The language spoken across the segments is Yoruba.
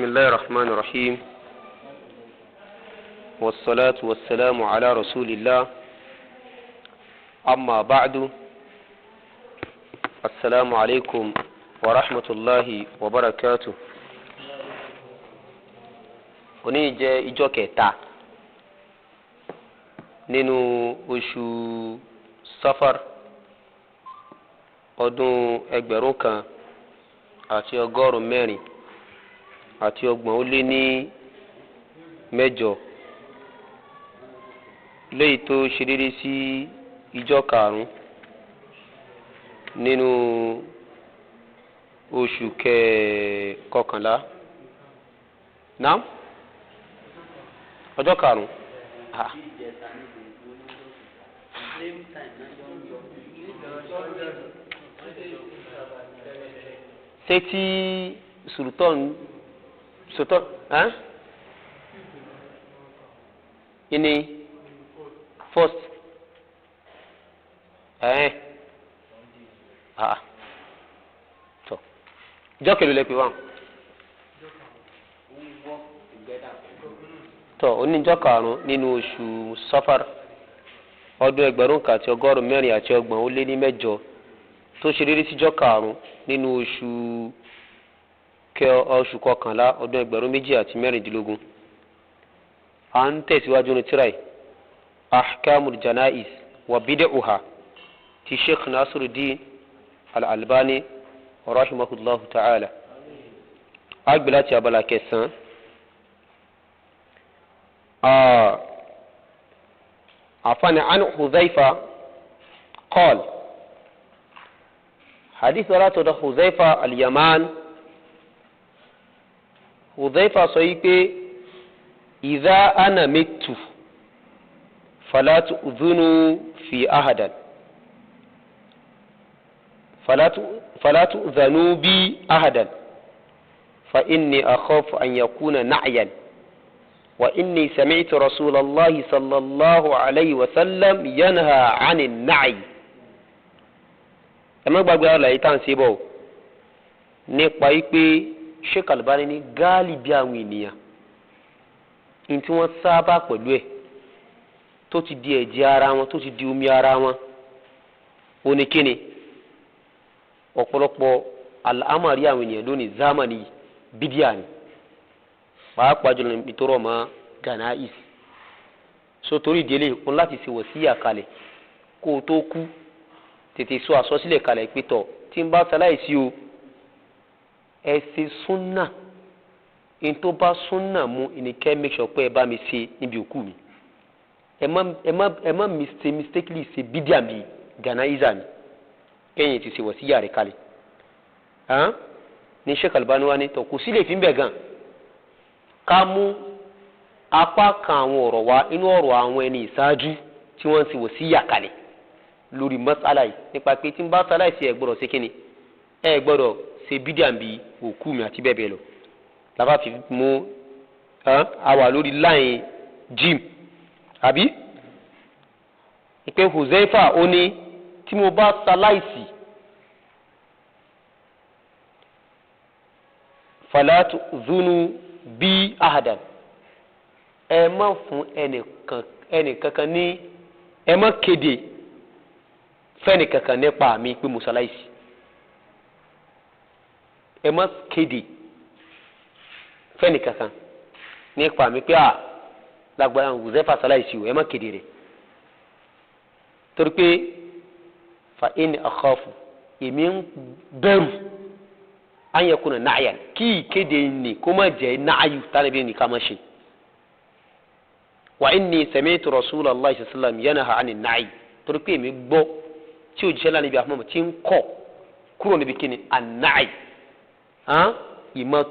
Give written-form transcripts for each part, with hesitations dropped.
بسم الله الرحمن الرحيم والصلاة والسلام على رسول الله أما بعد السلام عليكم ورحمة الله وبركاته. òní jẹ́ ìjọ́ kẹta nínú oṣù Safar ọdún 1440 àti 408 léyìí tó ṣe déédé sí ìjọ́ karùn-ún nínú oṣù kọkànlá náà ọjọ́ karùn-ún ṣé tí sultan ini first tó ìjọ́ kẹlò lẹ́pẹ̀ wá tó oníjọ́ karùn-ún nínú oṣù Safar ọdún 1440 tó ṣe déédé síjọ́ karùn-ún nínú oṣù kọkànlá ọdún 2016 à ń tẹ̀síwájú ní tíráì ahkamul janaiz wa bid'uha ti Sheikh Nasiruddin al-Albani rahimahullahu ta'ala agbela ti abala kẹsàn afani an Hudhaifa qal hadith wala da Hudhaifa al-Yaman Hudhaifa sọ yìí pé idha ana mittu fala tu'dhunu fi ahadan fala tu'dhanu bi ahadan fa inni akhafu an yakuna na'yan wa inni sami'tu rasulallahi sallallahu alayhi wa sallam yanha 'anil na'i ẹ má gbàgbé àlàyé tá à ń ṣe bọ̀ nípa pé Sheikh Albani ní gáàlì bí àwọn ènìyàn ní tí wọ́n sábà pẹ̀lú ẹ̀ tó ti di ẹ̀jẹ̀ ara wọn tó ti di omi ara wọn oníkíni ọ̀pọ̀lọpọ̀ àlámọ̀rí àwọn ènìyàn lónìí zámánì bídíà ni pàápàá jùlọ níbi tó rọ̀ mọ́ ganais so torí ìdílé òun láti ṣe wọ̀síyà kalẹ̀ kó o tó kú tètè sọ àsọsílẹ̀ kalẹ̀ pé tọ̀ tí ń bá ṣaláìsí o ẹ ṣe súnà in tó bá súnà mú ìníkẹ́ make sure pé ẹ bá mi ṣe níbi òkú mi ẹ má mistakenly ṣe bídíà mi ganaiza mi kẹ́yìn ti ṣe wọ̀síyà rẹ̀ kalẹ̀ ní Sheikh Albani wa ní tọ̀ kò sí lè fi ń bẹ̀ gan ká mú apá kan àwọn ọ̀rọ̀ wa inú ọ̀rọ̀ àwọn ẹni ìṣáájú tí wọ́n ti wọ̀síyà kalẹ̀ lórí masala yìí nípa pé tí ń bá sáláì sí ẹ gbọ́dọ̀ ṣe kíni ẹ gbọ́dọ̀ ṣe bídíà bí òkú mi àti bẹ́ẹ̀ bẹ́ẹ̀ lọ lábàá fi mú àwà lórí láìn jim àbí ìpè Huzaifa ó ní tí mo bá sáláì sí falatu zunu bí ahadan ẹ má fún ẹnìkankan ní ẹ má kéde fẹ́ni kankan nípa mi pé mo ṣaláìsí ẹ má kéde fẹ́ni kankan nípa mi pé lágbára Huzaifa ṣaláìsí o ẹ má kéde rẹ̀ torí pé fa in akhafu èmi ń bẹ̀rù an yakuna na'yan kí ìkéde ni kó má jẹ́ náàyù tánàbí ní ká má ṣe wa inni sami'tu rasulallahi sallallahu alaihi wasallam yanha 'anil na'i torí pé èmi gbọ́ tí òjíṣẹ́ láti ibi àfọmọ́ tí ń kọ́ kúrò níbi kíni ànáì ìmọ̀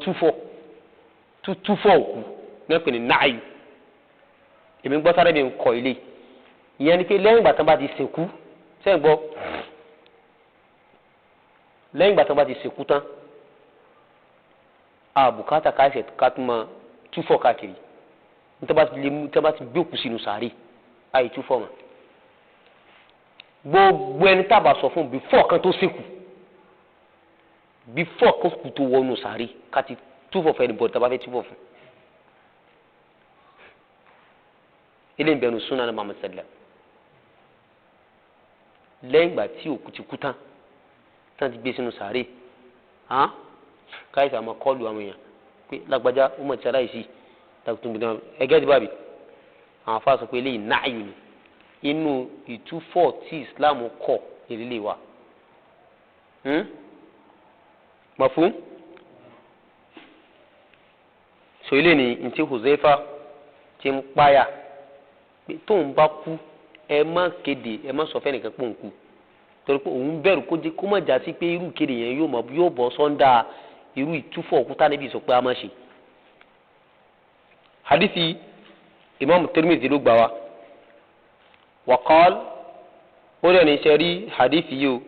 túfọ̀ òkú nípa ní náàyù èmi gbọ́ sáré mi ń kọ́ ilé ìyẹn ni pé lẹ́yìn ìgbà tán bá ti sìnkú sẹ́yìn gbọ́ lẹ́yìn ìgbà tán bá ti sìnkú tán àbùkátà káṣẹ̀ ká tún máa túfọ̀ káàkiri nítorí bá ti gbé òkú sínú sàárè àì túfọ̀ wọn gbogbo ẹni tábà sọ fún bífọ̀ kan tó sìnkú bífọ̀ kan kù tó wọnú sàárè túfọ̀ fẹ́ ni bọ̀dọ̀ tàbá fẹ́ túfọ̀ fún. ilé ìbẹ̀rù súnà ní Muhammad sallam lẹ́yìn ìgbà tí òkú ti kú tán ti gbé sínú sàárè káyìí àmọ́ kọ́ọ̀lù àwọn èèyàn pé lágbájá ó mọ̀ tí aláìsí tàbí ẹgẹ́ ti bábí àwọn afá sọ pé eléyìí náàyù ni inú ìtúfọ̀ tí Islam kọ̀ ìrìlè wa mọ̀ fún so ilé ni ntí Huzaifa ti ń páyà pé tóun bá kú ẹ má kéde ẹ má sọ fẹ́ nìkan pò ń kú torí pé òun bẹ̀rù kó má já sí pé irú kéde yẹn yóò bọ́ sọ́ńdà irú ìtúfọ̀ òkúta níbi ìsọ pé a má ṣe. hadithi Imam Tirmidhi ló gbà wá waqal ó lè ní iṣẹ́ rí hadithi yìí o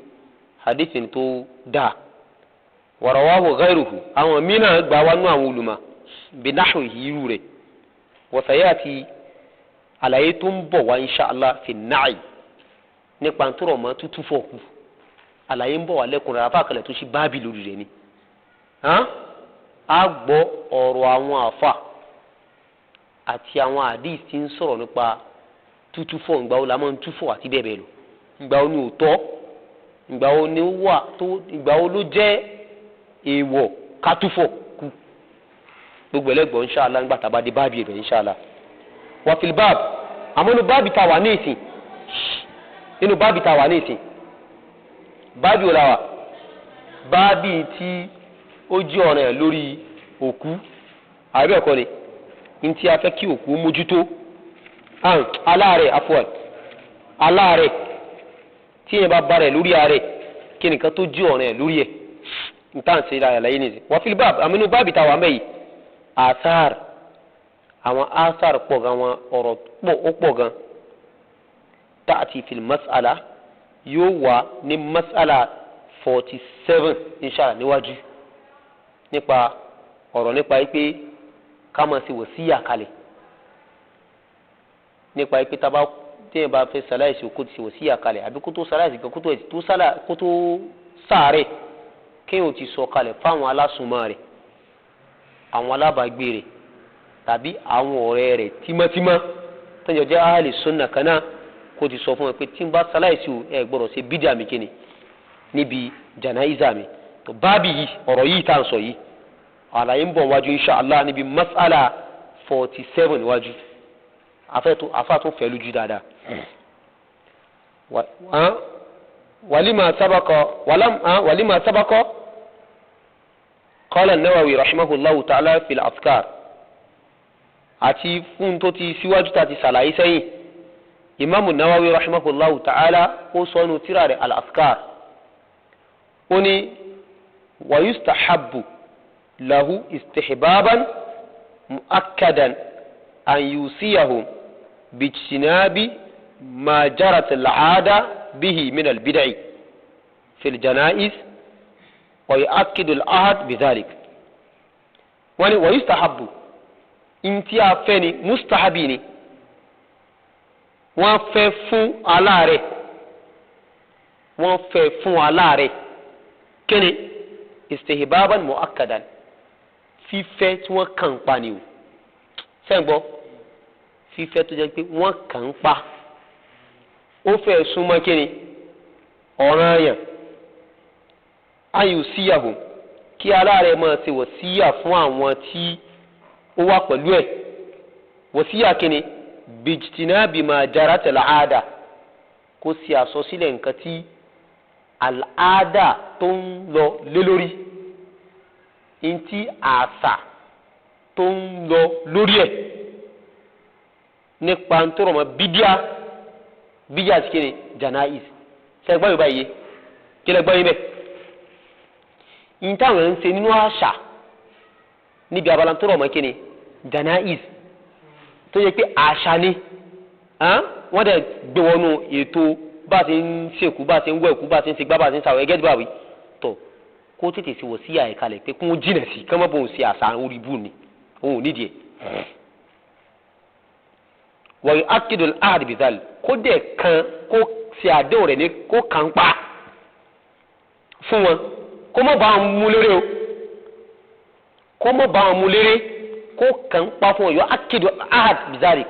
hadithi tó dáa wa rawahu ghayruhu àwọn mìíràn gbà wá nú àwọn olùmọ̀ binahwi irú rẹ̀ wa sayati àlàyé tó ń bọ̀ wá inṣàlá fi náì nípa ntúrọ̀ mọ́ tútú fọ̀kù àlàyé ń bọ̀ wá lẹ́kùnrin rẹ̀ afáàkàlẹ̀ tó ṣe báàbì lórí rẹ̀ ni a gbọ́ ọ̀rọ̀ àwọn àfà àti àwọn àdìs tí ń sọ̀rọ̀ nípa tútú fọ̀ ìgbà wo la máa ń túfọ̀ àti bẹ́ẹ̀ bẹ́ẹ̀ lọ ìgbà wo ni ò tọ́ ìgbà wo ni ó wà tó ìgbà wo ló jẹ́ èèwọ̀ ká túfọ̀ kú gbogbo ẹlẹ́gbọ̀n inṣàlá nígbà tá a bá dé báàbì rẹ̀ inṣàlá wàfíìl báàb àmọ́ inú báàbì tá a wà ní ìsìn báàbì ò la wà báàbì tí ó jẹ́ ọ̀ràn lórí òkú àbí ẹ̀kọ́ ni ntí a fẹ́ kí òkú mójútó aláàrẹ̀ tí yẹn bá bá rẹ̀ lórí ààrẹ̀ kí nìkan tó jẹ́ ọ̀ràn lórí ẹ̀ níta ń ṣe àlàyé nìyí wàfíìl báàb àmọ́ inú báàbì tá a wà mẹ́yìí àtàr àwọn asar pọ̀ gan àwọn ọ̀rọ̀ ó pọ̀ gan ta'ati fil mas'ala yóò wà ní mas'ala 47 inshallah níwájú nípa ọ̀rọ̀ nípa pé ká máa ṣe wòsíyà kalẹ̀ nípa pé tábà téèyàn bá fẹ́ ṣaláìsí kó ti ṣe wòsíyà kalẹ̀ àbí kó tó ṣaláìsí gan kó tó sàárẹ̀ kéèyàn ti sọ kalẹ̀ fáwọn alásùnmọ́ rẹ̀ àwọn alábàágbé rẹ̀ tàbí àwọn ọ̀rẹ́ rẹ̀ tímọ́tímọ́ tọ́jọ́ jẹ́ ahli sunna kan náà kó ti sọ fún ẹ pé tí n bá ṣaláìsí o ẹ gbọ́dọ̀ ṣe bídà mi kíni níbi jànáìzà mi tó báàbì yìí ọ̀rọ̀ yìí tá à ń sọ yìí àlàyé ń bọ̀ wájú inṣàlá níbi mas'ala 47 wájú afá tó fẹ́ lójú dáadáa. walima sabaqa qala an-Nawawi rahimahullahu ta'ala fil azkar àti fún tó ti síwájú tá ti ṣàlàyé sẹ́yìn Imam Nawawi rahimahullahu ta'ala ó sọnù tírà rẹ̀ al-azkar ó ní wa yustahabbu lahu istihbaban mu'akkadan an yusiyahum bijtinabi ma jarat al-'ada bihi min al-bid'i fi al-janaiz wa yu'akkidu al-ahd bidhalik wani wa yustahabbu inti a fẹ́ ni mustahabi ni wọ́n fẹ́ fún aláàrẹ̀ kíni istihbaban mu'akkadan fífẹ́ tí wọ́n kàn pa ni o sẹ́ǹgbọ́ fífẹ́ tó jẹ́ pé wọ́n kàn pa ó fẹ́ súnmọ́ kíni ọ̀ranyàn ayù síyàwó kí aláàrẹ̀ máa ṣe wọ̀síyà fún àwọn tí ó wà pẹ̀lú ẹ̀ wọ̀síyà kíni bijtinabi ma jarat al-'ada kó sì àsọsílẹ̀ nǹkan tí al-'ada tó ń lọ lé lórí ntí àṣà tó ń lọ lórí ẹ̀ nípa ntọ́rọ̀mọ́ bídíà sí kíni janaiz sẹ́gbọ́n yorùbá yìí kí lẹ́gbọ́n yìí bẹ́ẹ̀ ìtàwọn ń ṣe nínú àṣà níbi abala ntọ́rọ̀mọ́ kíni janaiz tó yẹ pé àṣà ni wọ́n dẹ̀ gbé wọnú ètò bá a ti ń ṣèkú bá a ti ń wẹ̀kú bá a ti ń ṣègbà bá a ti ń ṣàwọ̀ ẹgẹ́ dìbò àwí tọ̀ kó tètè sí wọ sí àyíkalẹ̀ pé kó jìnà sí kí wọ́n bò ń ṣe àṣà orí bù ni òun ò nídìí ẹ̀. wọ́n yóò akidul ahad bizal kó dẹ̀ kan kó ṣe àdéhùn rẹ̀ ní kó kàn pa fún wọn kó má bàa mú lórí o kó mọ́ bá wọn mú léré kó kàn pa fún ọ̀yọ́ akéde ahad bizari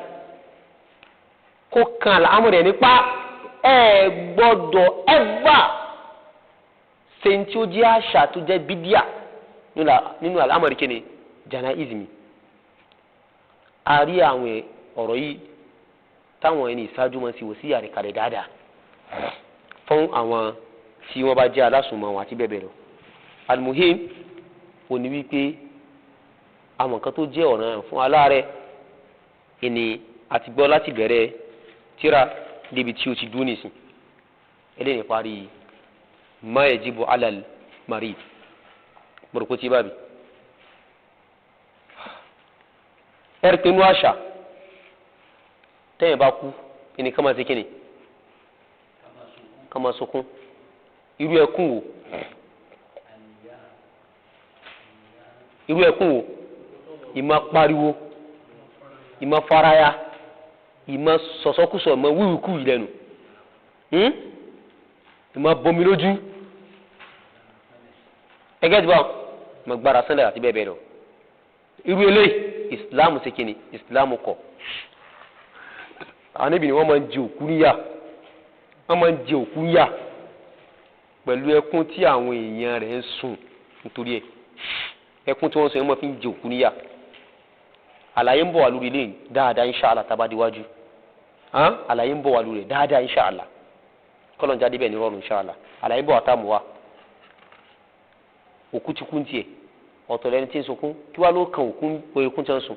kó kàn àlámọ̀rí ẹ̀ nípa ẹ gbọ́dọ̀ ẹ̀fà sẹ́ńtì ó jẹ́ àṣà tó jẹ́ bídíà nínú àlámọ̀rí kí ni janaism. A rí àwọn ọ̀rọ̀ yìí táwọn ẹni ìṣáájú wọn sì wò sí àríkàlẹ̀ dáadáa fún àwọn tí wọ́n bá jẹ́ alásùnmọ̀ wọn àti bẹ́ẹ̀ bẹ́ẹ̀ lọ. Al-muhim ò ní wípé àwọn kan tó jẹ́ ọ̀ràn fún aláàrẹ̀ ẹni àti gbọ́ láti bẹ̀rẹ̀ tíra débi tí o ti dún nísìn eléyìí parí ma yajibu alal marid burúkú tí bábí. ẹ̀rí pé inú àṣà tẹ́yìn bá kú ẹni ká máa ṣe kíni ká máa sunkún irú ẹkún wo ìmọ̀ pariwo ìmọ̀ faraya ìmọ̀ sọ̀sọ́kùsọ̀ ìmọ̀ wíwíkú ìlẹ́nu ìmọ̀ bomi lójú ẹgẹ́ tí báwọn ìmọ̀ gbára sẹ́lẹ̀ àti bẹ́ẹ̀ bẹ́ẹ̀ lọ irú eléyìí ìsìláàmù ṣe kíni ìsìláàmù kọ̀ àwọn níbi ni wọ́n máa ń jẹ òkú níyà pẹ̀lú ẹkún tí àwọn èèyàn rẹ̀ ń sùn nítorí ẹ̀ ẹkún tí wọ́n sọ yẹn wọ́n fi ń jẹ òkú níyà. Àlàyé ń bọ̀ wá lórí ilé dáadáa inṣàlá tá a bá déwájú àlàyé ń bọ̀ wá lórí rẹ̀ dáadáa inṣàlá kọ́lọ̀ ń jáde bẹ́ẹ̀ ní rọrùn inṣàlá àlàyé ń bọ̀ wá tá a mú wa òkú ti kú tiẹ̀ ọ̀tọ̀ lẹni tí ń sunkún kí wá ló kan òkú oyekún tí ń sùn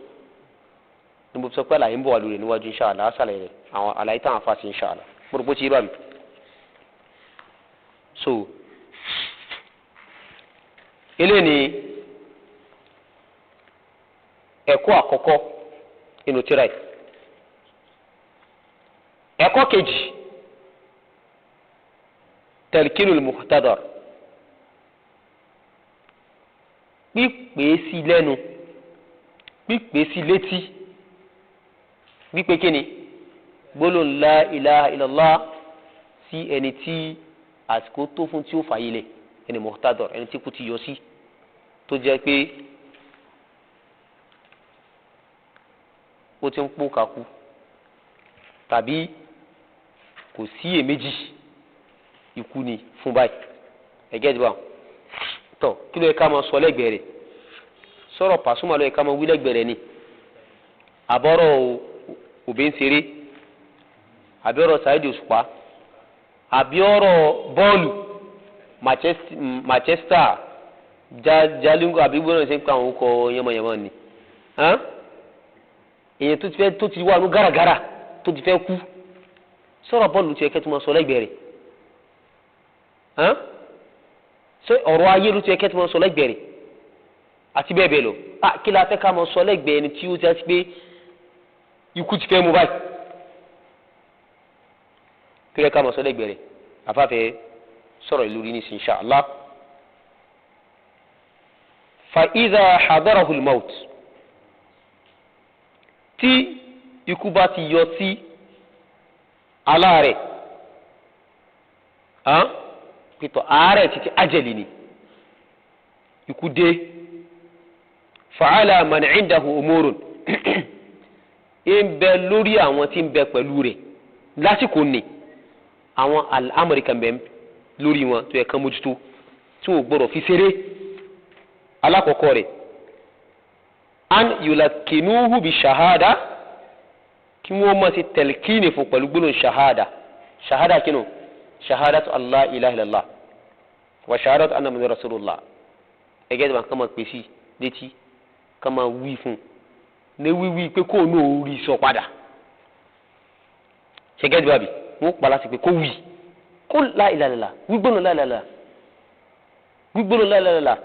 ní mo sọ pé àlàyé ń bọ̀ wá lórí rẹ̀ níwájú inṣàlá àṣàlẹ̀ rẹ̀ àwọn àlàyé táwọn afa sí inṣàlá mo rò pé ó ti yé bá mi. So eléyìí ni ẹ̀kọ́ àkọ́kọ́ nínú tírà yìí. ẹ̀kọ́ kejì talqinul muhtadar pípè sí lẹ́nu pípè sí létí wípé kíni gbólóhùn la ilaha illallah sí ẹni tí àsìkò tó fún tí ó fàyè lẹ̀ ẹni muhtadar ẹni tí kò ti yọ sí tó jẹ́ pé ó ti ń pò kakú tàbí kò sí èméjì ikú ni fún báyìí ẹgẹ́ ìdìbò àwọn tọ kí ló yẹ ká máa sọ lẹ́gbẹ̀ẹ́ rẹ̀ sọ̀rọ̀ Pasuma ló yẹ ká máa wí lẹ́gbẹ̀ẹ́ rẹ̀ ni àbọ̀rọ̀ Òbẹ́nseré àbí ọ̀rọ̀ Saheed Òṣùpá àbí ọ̀rọ̀ bọ́ọ̀lù Manchester Jalingo àbí gbọ́dọ̀ ṣe ń pa àwọn ọkọ̀ yẹmọ̀yẹmọ̀ ni èyàn tó ti wà ní gàràgàrà tó ti fẹ́ kú sọ̀rọ̀ bọ́ọ̀lù tí ẹ̀kẹ́ tó máa sọ lẹ́gbẹ̀ẹ́ rẹ̀ ṣé ọ̀rọ̀ ayé ló ti ẹ̀kẹ́ tó máa sọ lẹ́gbẹ̀ẹ́ rẹ̀ àti bẹ́ẹ̀ bẹ́ẹ̀ lọ kí la fẹ́ ká máa sọ lẹ́gbẹ̀ẹ́ ẹni tí ó ti pé ikú ti fẹ́ mú báyìí kí lẹ́ ká máa sọ lẹ́gbẹ̀ẹ́ rẹ̀ afáfẹ́ sọ̀rọ̀ ìlú rí ní insha Allah. fa idha hadarahu al-maut tí ikú bá ti yọ sí aláàrẹ̀ pẹ̀tọ̀ àárẹ̀ títí ajali ni ikú dé fa'ala man indahu umurun ń bẹ lórí àwọn tí ń bẹ pẹ̀lú rẹ̀ lásìkò ní àwọn al-amri kan bẹ lórí wọn tó yẹ kán mójútó tí wọn gbọ́dọ̀ fi ṣeré alákọ̀ọ́kọ́ rẹ̀ an yulakinuhu bi shahada kí wọ́n máa ti tẹ̀lkíni fún pẹ̀lú gbólóhùn shahada kínú shahadatu allah ilaha illallah wa shahadatu anna muhammadur rasulullah ẹgẹ́ ìdìbò kan máa pèsè létí kan máa wí fún ní wíwí pé kó ní orí sọ padà ṣẹgẹ́ ìdìbò àbí wọ́n pa láti pé kó wí kó la ilaha illallah wí gbólóhùn la ilaha illallah wí gbólóhùn la ilaha illallah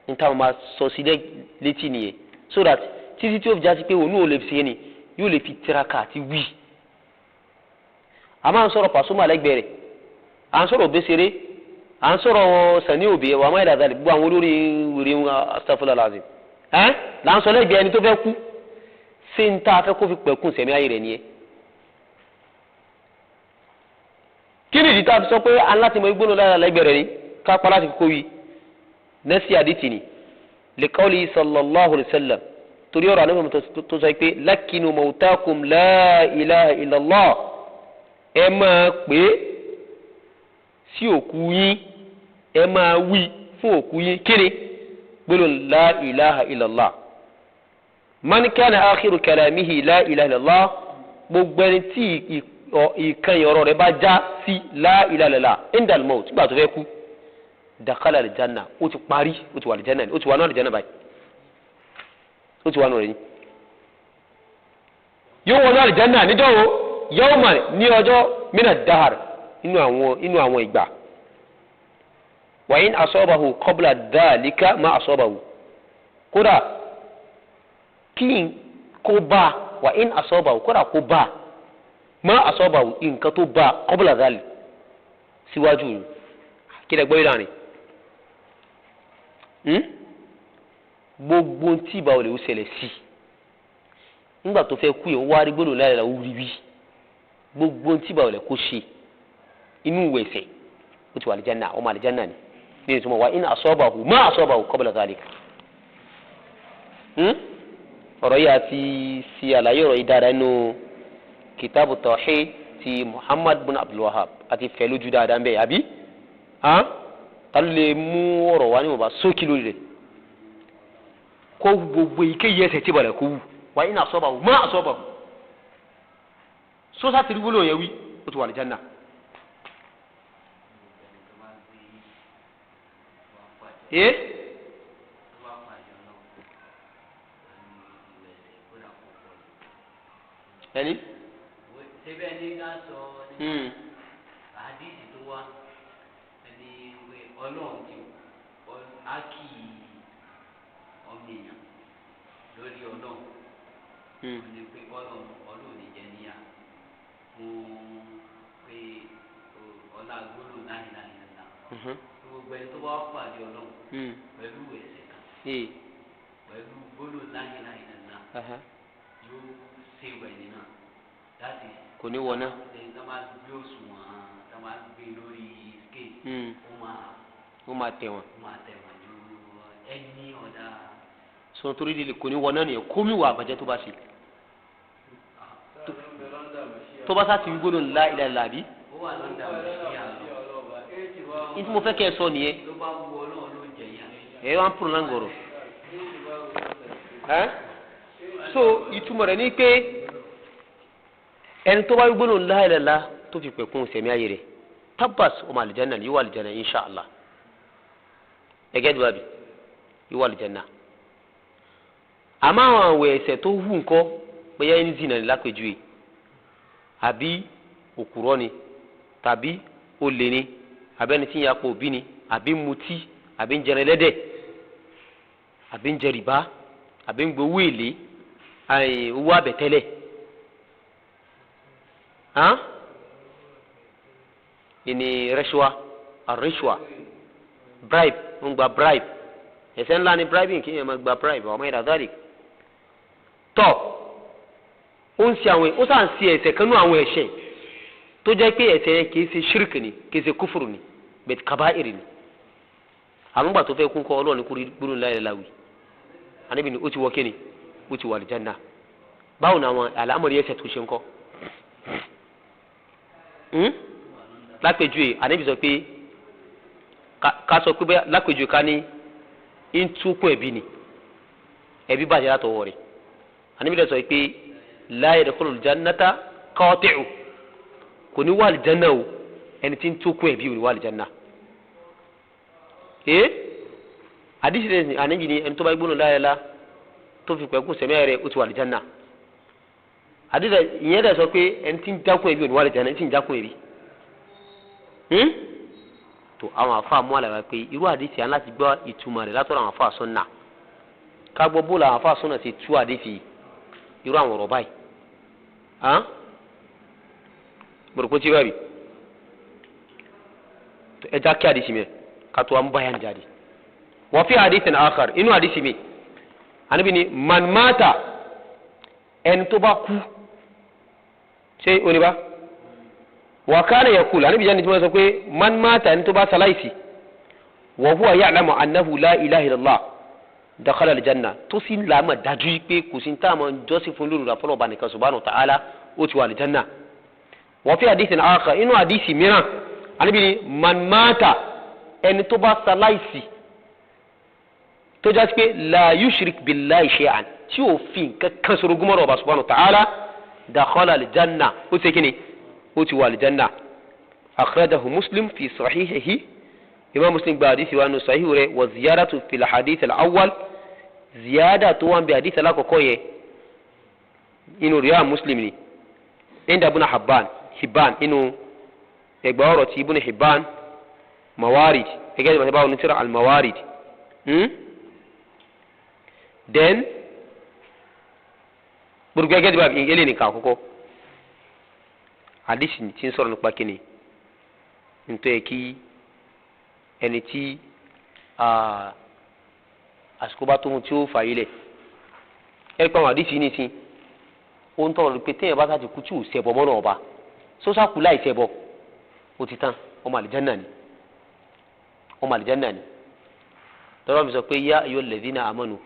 ní táwọn máa sọ sí létí nìyẹn so that títí tí ó fi já sí pé òun ò lè fi ṣe ni yóò lè fi tiraka àti wí. a máa ń sọ̀rọ̀ Pasuma lẹ́gbẹ̀ẹ́ rẹ̀ à ń sọ̀rọ̀ Òbẹ́sẹ̀ré à ń sọ̀rọ̀ Sani Òbí wà má ìdàdà gbogbo àwọn olórí wèrè astaghfirullah alazim là ń sọ lẹ́gbẹ̀ẹ́ ẹni tó fẹ́ kú ṣé ń tá a fẹ́ kó fi pẹ̀kún sẹ̀mí ayé rẹ̀ nìyẹn. kí ni ìdí tá a fi sọ pé aláti mọ igbóná lára lẹ́gbẹ̀ẹ́ rẹ̀ ni ká pa láti kó wí nẹ́sì àdìtì ni liqawli sallallahu alayhi wa sallam torí ọ̀rọ̀ Ànábì tó sọ pé lakinu mawtakum la ilaha illallah ẹ máa pè sí òkú yín ẹ máa wí fún òkú yín kíni gbólóhùn la ilaha illallah man kana akhiru kalamihi la ilaha illallah gbogbo ẹni tí ìkànnì ọ̀rọ̀ rẹ̀ bá já sí la ilaha illallah indal maut nígbà tó fẹ́ kú dakhala aljanna ó ti parí ó ti wà aljanna ó ti wà náà aljanna báyìí ó ti wà náà rẹ̀ yóò wọ náà aljanna níjọ́ wo yawman ní ọjọ́ mina dahar inú àwọn ìgbà wa in asabahu qabla dhalika ma asabahu kódà kí kó bá wa in asabahu kódà kó bá ma asabahu nǹkan tó bá qabla dhalik síwájú kí lẹ gbọ́ ìlànà gbogbo tí ìbá olè ó ṣẹlẹ̀ sí nígbà tó fẹ́ kú yẹn wá rí gbọ́dọ̀ láyé la ó rí bí gbogbo tí ìbá olè kó ṣe inú ìwẹ̀ ẹ̀ṣẹ̀ ó ti wà àlìjánnà ọmọ àlìjánnà ni ní ìtumọ̀ wa in asabahu ma asabahu qabla dhalik ọ̀rọ̀ yìí àti sí àlàyé ọ̀rọ̀ yìí dáadáa nínú kitabu tawhid ti Muhammad bin Abdul Wahhab àti fẹ́ lójú dáadáa ń bẹ̀ àbí ta ló lè mú ọ̀rọ̀ wá ní wọ́n bá sókè lórí rẹ̀ kó gbogbo ìkéyìí ẹsẹ̀ tí balẹ̀ kó wù wa in asabahu ma asabahu sọ́sà tìrí wúlò yẹn wí ó ti wà àlìjánnà. ẹni. sebe ni ká sọ ní àdìsí tó wá ẹni wẹ Ọlọ́run tí á kì í ọmọ èèyàn lórí Ọlọ́run ní pé Ọlọ́run ní jẹ níyà fún pé ọlá gbólóhùn láyé láyé náà gbogbo ẹni tó bá pàdé Ọlọ́run pẹ̀lú ẹ̀ṣẹ̀ kan pẹ̀lú gbólóhùn láyé láyé náà yóò ṣe wẹ̀ni náà láti kò ní wọná. tá máa gbé òṣùwọ̀n tá máa gbé lórí scale ó máa tẹ̀ wọ́n. ju ẹni ọ̀dà. sọ torí lílé kò ní wọná nìyẹn kó mi wà àbàjẹ́ tó bá ṣe. tó bá sá ti wí gbólóhùn la ilaha illallah bí. ó wà lọ́dà òṣìṣẹ́ àlọ́. ìdí mo fẹ́ kẹ́ ẹ sọ nìyẹn. ló bá wù Ọlọ́run ló jẹ yà. ẹ wá ń pòrò náà ngọ̀rọ̀. so ìtumọ̀ rẹ̀ ni pé ẹni tó bá wí gbólóhùn la ilaha illallah tó fi pẹ̀kún sẹ̀mí ayé rẹ̀ tabbas ọmọ àlìjánnà ni yóò wà àlìjánnà inṣàlá ẹgẹ́ dùbà bí yóò wà àlìjánnà. àmọ́ àwọn àwẹ̀ ẹ̀ṣẹ̀ tó hù ńkọ́ bóyá ẹni zina ní lápèjúwe àbí òkúrọ́ ni tàbí olè ni àbí ẹni tí ń yapò òbí ni àbí mutí àbí ń jẹrẹ lẹ́dẹ̀ àbí ń jẹ rìbá àbí ń gbowó èlé owó àbẹ̀tẹ́lẹ̀ ìní rẹ́ṣùwà àrẹ́ṣùwà bribe ń gba bribe ẹ̀ṣẹ̀ ńlá ni bribing kí ẹ̀ máa gba bribe ọmọ ìdá dálì tọ́ ó ń ṣe àwọn ó sàn ń ṣe ẹ̀ṣẹ̀ kanú àwọn ẹ̀ṣẹ̀ tó jẹ́ pé ẹ̀ṣẹ̀ yẹn kì í ṣe ṣírìkì ni kì í ṣe kúfùrù ni bẹ̀t kábàírì ni àmúgbà tó fẹ́ kún kọ́ ọlọ́ọ̀ni kúrú gbólóhùn la ilaha illallah àníbi ni ó ti wọ kíni ó ti wọ àlìjánnà báwo ni àwọn àlámọ̀rí ẹ̀ṣẹ̀ tó ṣe ń kọ́ lápèjúwe àníbi sọ pé ká sọ pé lápèjúwe ká ní ń túkún ẹ̀bí ni ẹ̀bí bàjẹ́ látọwọ́ rẹ̀ àníbi sọ pé la yadkhulul jannata qati'u kò ní wà àlìjánnà o ẹni tí ń túkún ẹ̀bí ò ní wà àlìjánnà àdìsí rẹ̀ àníbi ni ẹni tó bá gbóná láyẹ̀lá tó fi pẹ̀kún sẹ̀mí rẹ̀ ó ti wà àlìjánnà àdìsí ìyẹn dẹ̀ sọ pé ẹni tí ń jákún ẹ̀bí ò ní wà àlìjánnà ẹni tí ń jákún ẹ̀bí tó àwọn afa mú àlàyé pé irú àdìsí yẹn láti gbọ́ ìtumọ̀ rẹ̀ látọ̀rọ̀ àwọn afa sunna ká gbọ́ bóòlù àwọn afa sunna ti tú àdìsí irú àwọn ọ̀rọ̀ báyìí gbọdọ̀ tí báyìí ẹ já kí àdìsí mi ká tó wà mú báyà ń jáde wọ́n fi àdìsí ní akhar inú àdìsí mi àníbi ni man mata ẹni tó bá kú ṣé oníbà wakana yakul anabi jani tí wọ́n sọ pé man mata ẹni tó bá ṣaláìsí wa huwa ya'lamu annahu la ilaha illallah dakhala aljanna tó sì láàmà dájú pé kò sí tá máa jọ́sìn fún lóru rafolo ba nìkan subhanahu wa ta'ala ó ti wà aljanna wa fi hadithin akhar inú hadisi mìíràn Ànábì ní man mata ẹni tó bá ṣaláìsí tó jásí pé la yushrik billahi shay'an tí ó fi nǹkan kan ṣorogún mọ́ Ọba subhanahu wa ta'ala dakhala aljanna ó ṣe kíni ó ti wà aljanna akhrajahu Muslim fi sahihihi Imam Muslim gba hadisi wa nu sahihu rẹ̀ wa ziyadatu fil hadith al-awwal ziyada tó wà bí hadith alakoko yẹ inú riya Muslim ni inda Ibn Hibban inú ẹgbà ọ̀rọ̀ tí Ibn Hibban mawarid ẹgẹ́ ìbáṣẹ́ báwọn ní tírà al-mawarid then gbogbo ẹgẹ́ ìbá ilé nìkan àkọ́kọ́ hadisi tí ń sọ̀rọ̀ nípa kíni nítorí kí ẹni tí àsìkò bá tó mu tí ó fà yí lẹ̀ ẹ pé àwọn àdìsí ní sin ohun tó rọrùn pé téèyàn bá sáà ti kú tí ò ṣẹbọ mọ́nà ọba sọ́sà kú láì ṣẹbọ ó ti tán ọmọ àlìjánà ni lọ́wọ́ mi sọ pé yá ayyuhal ladhina amanu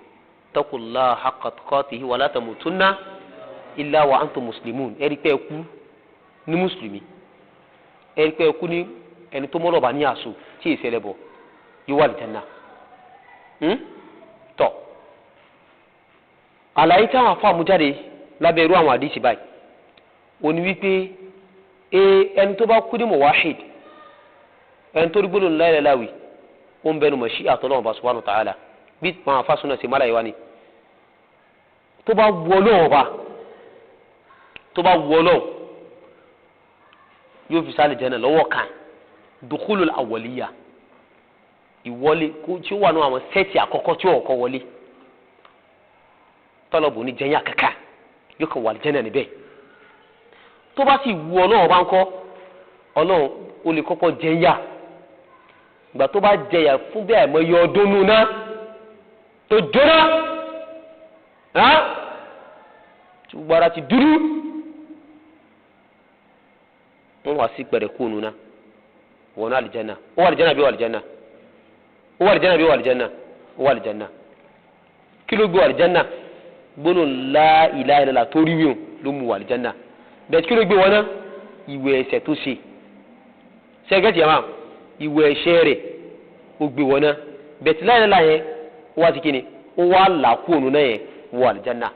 taqullaha haqqa tuqatihi wa la tamutunna illa wa antum muslimun ẹ̀rí pé ẹ kú ní mùsùlùmí ẹ̀rí pé ẹ kú ní ẹni tó mọ́nà ọba ní àṣù tí èsì ẹlẹ́bọ yóò wà àlìjánà tọ́ àlàyé tí àwọn afáàmù jáde lábẹ́ irú àwọn àdìsí báyìí ó ní wípé ẹni tó bá kú ní muwahid ẹni tó rí gbólóhùn la ilaha illallah ó ń bẹnu mọ̀ṣí àtọ́lọ́wọ̀n bá subhanahu wa ta'ala bí àwọn afásúná sí málàyé wá ni tó bá wù Ọlọ́hun yóò fi sálì jẹ́nà lọ́wọ́ kan dukhulul awwaliya ìwọlé tí ó wà ní àwọn sẹ́ẹ̀tì àkọ́kọ́ tí ó kọ́ wọlé tọ́lọ̀bù ní jẹ́yà kàkà yóò kàn wà jẹ́nà níbẹ̀ tó bá sì wù Ọlọ́run bá ń kọ́ Ọlọ́run ó lè kọ́kọ́ jẹ́yà ìgbà tó bá jẹyà fún bí àìmọye ọdún nù náà tó jóná tí gbogbo ara ti dúdú wọ́n wá sí pẹ̀rẹ̀ kú nù náà wọnú àlìjánà ó wà àlìjánà bí ó wà àlìjánà ó wà àlìjánà bí ó wà àlìjánà ó wà àlìjánà kí ló gbé wà àlìjánà gbólóhùn la ilaha illallah tó rí wíwọ̀n ló mú wà àlìjánà bẹ́ẹ̀ kí ló gbé wọn náà ìwẹ̀ ẹ̀ṣẹ̀ tó ṣe ṣẹ́gẹ́tì yàrá ìwẹ̀ ẹ̀ṣẹ̀ rẹ̀ ó gbé wọn náà bẹ́ẹ̀ tí la ilaha illallah yẹn ó wá ti kíni ó wá là kú ònú náà yẹn wọ àlìjánà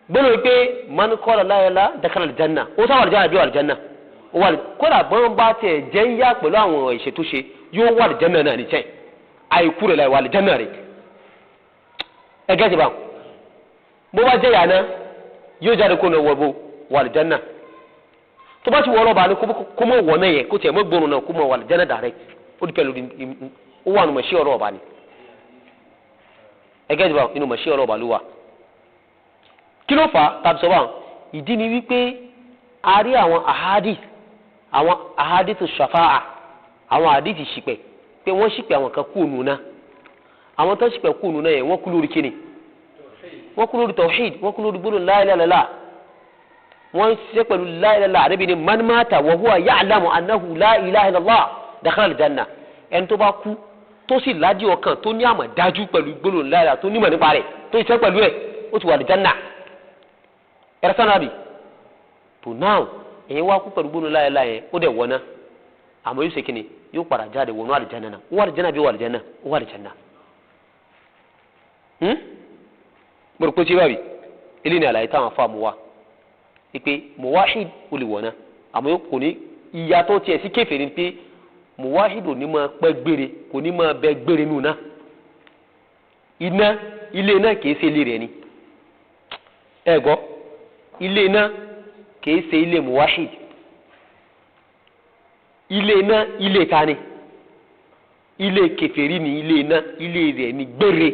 gbólóhùn pé man qala la ilaha illallah dakhala àlìjánà ó sáwà àlìjánà bí wà àlìjánà kódà bọ́n bá tiẹ̀ jẹ́ ń yá pẹ̀lú àwọn ìṣe tó ṣe yóò wà àlìjánà náà ní sẹ́yìn àìkú rẹ̀ láì wà àlìjánà rẹ̀ ẹgẹ́ ti bá bó bá jẹ́ yàrá yóò jáde kó náà wọ bó wà àlìjánà tó bá ti wọ ọlọ́ba ni kó mọ̀ wọ̀ náà yẹ kó tiẹ̀ mọ́ gbóòrùn náà kó mọ̀ wà àlìjánà direct ó di pẹ̀lú ó wà nù mọ̀ṣí ọlọ́ba ni ẹgẹ́ ti bá inú mọ̀ṣí ọlọ́ba ló wà kí ló fà á tàbí sọ báwọn ìdí ni wípé a rí àwọn ahadithu shafa'a àwọn àdìsí ṣìpẹ̀ pé wọ́n ṣìpẹ̀ àwọn kan kú ònú náà àwọn tó ṣìpẹ̀ kú ònú náà yẹn wọ́n kú lórí kíni wọ́n kú lórí tawhid wọ́n kú lórí gbólóhùn la ilaha illallah wọ́n ṣiṣẹ́ pẹ̀lú la ilaha illallah àdébí ni man mata wa huwa ya'lamu annahu la ilaha illallah dakhala al-janna ẹni tó bá kú tó sì ládìí ọkàn tó ní àmọ̀ dájú pẹ̀lú gbólóhùn la ilaha tó nímọ̀ nípa rẹ̀ tó ṣiṣẹ́ pẹ̀lú ẹ̀ ó ti wà al-janna ẹ̀rọ sanabi to now èyàn wá kú pẹ̀lú gbónú láyé yẹn ó dẹ̀ wọ́ná àmọ́ yóò ṣe kí ni yóò padà jáde wọnú àlìjáná náà ó wà àlìjáná bí ó wà àlìjáná ó wà àlìjáná. mo rò pé tí báyìí ilé ní àlàyé táwọn afáàmù wa pé muwahid ó lè wọ̀ná àmọ́ kò ní ìyàtọ̀ tiẹ̀ sí kèfèrí ni pé muwahid ò ní máa pẹ́ gbére kò ní máa bẹ gbére nù náà ilé náà kìí ṣe ilé rẹ̀ ni ẹ gbọ́ ilé náà kìí ṣe ilé muwahid ilé náà ilé ta ni ilé kèfèrí ni ilé náà ilé rẹ̀ ni gbére